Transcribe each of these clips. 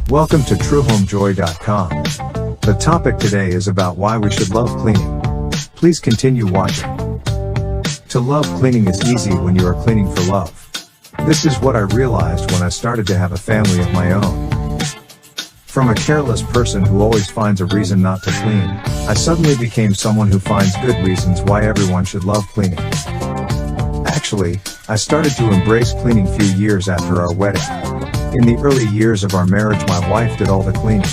Welcome to TrueHomeJoy.com. The topic today is about why we should love cleaning. Please continue watching. To love cleaning is easy when you are cleaning for love. This is what I realized when I started to have a family of my own. From a careless person who always finds a reason not to clean, I suddenly became someone who finds good reasons why everyone should love cleaning. Actually, I started to embrace cleaning few years after our wedding. In the early years of our marriage, my wife did all the cleaning.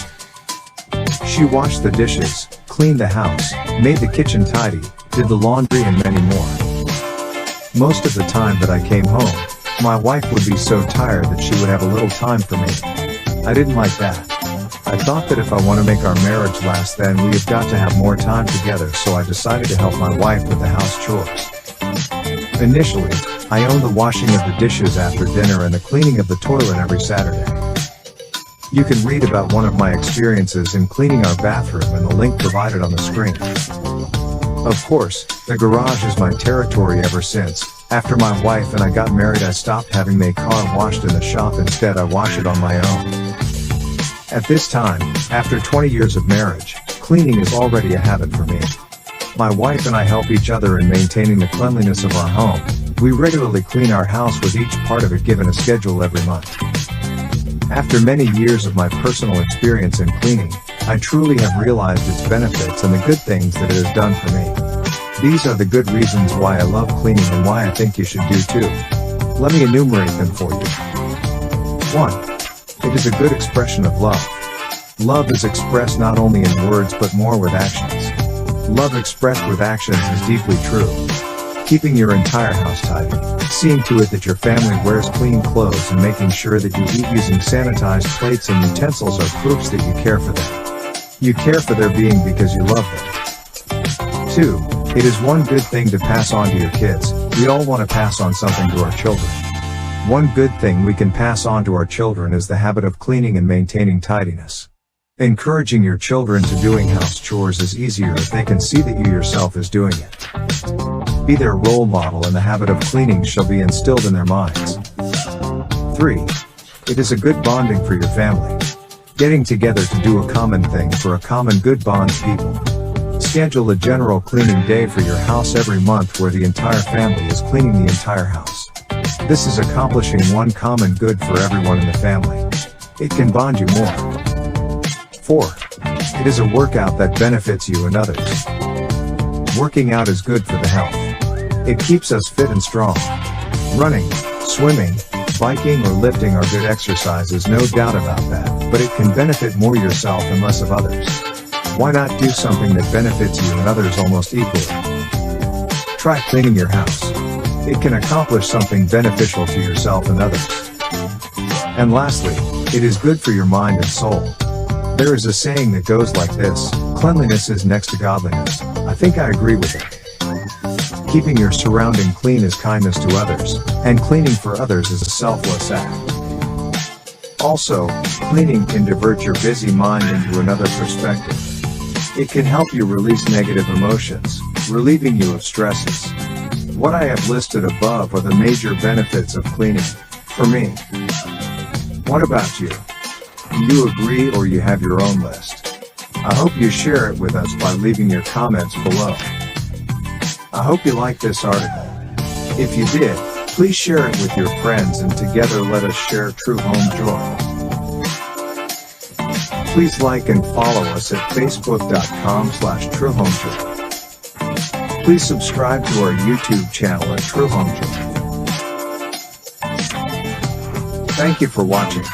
She washed the dishes, cleaned the house, made the kitchen tidy, did the laundry and many more. Most of the time that I came home, my wife would be so tired that she would have a little time for me. I didn't like that. I thought that if I want to make our marriage last, then we have got to have more time together, so I decided to help my wife with the house chores. Initially, I owned the washing of the dishes after dinner and the cleaning of the toilet every Saturday. You can read about one of my experiences in cleaning our bathroom in the link provided on the screen. Of course, the garage is my territory ever since. After my wife and I got married, I stopped having my car washed in the shop. Instead, I wash it on my own. At this time, after 20 years of marriage, cleaning is already a habit for me. My wife and I help each other in maintaining the cleanliness of our home. We regularly clean our house with each part of it given a schedule every month. After many years of my personal experience in cleaning, I truly have realized its benefits and the good things that it has done for me. These are the good reasons why I love cleaning and why I think you should do too. Let me enumerate them for you. 1. It is a good expression of love. Love is expressed not only in words but more with actions. Love expressed with actions is deeply true. Keeping your entire house tidy, seeing to it that your family wears clean clothes, and making sure that you eat using sanitized plates and utensils are proofs that you care for them. You care for their being because you love them. 2. It is one good thing to pass on to your kids. We all want to pass on something to our children. One good thing we can pass on to our children is the habit of cleaning and maintaining tidiness. Encouraging your children to doing house chores is easier if they can see that you yourself is doing it. Be their role model, and the habit of cleaning shall be instilled in their minds. 3. It is a good bonding for your family. Getting together to do a common thing for a common good bonds people. Schedule a general cleaning day for your house every month where the entire family is cleaning the entire house. This is accomplishing one common good for everyone in the family. It can bond you more. 4. It is a workout that benefits you and others. Working out is good for the health. It keeps us fit and strong. Running, swimming, biking or lifting are good exercises, no doubt about that, but it can benefit more yourself and less of others. Why not do something that benefits you and others almost equally? Try cleaning your house. It can accomplish something beneficial to yourself and others. And lastly, it is good for your mind and soul. There is a saying that goes like this: cleanliness is next to godliness. I think I agree with it. Keeping your surrounding clean is kindness to others, and cleaning for others is a selfless act. Also, cleaning can divert your busy mind into another perspective. It can help you release negative emotions, relieving you of stresses. What I have listed above are the major benefits of cleaning, for me. What about you? Do you agree, or you have your own list? I hope you share it with us by leaving your comments below. I hope you liked this article. If you did, please share it with your friends, and together let us share true home joy. Please like and follow us at facebook.com/truehomejoy. Please subscribe to our YouTube channel at True Home Joy. Thank you for watching.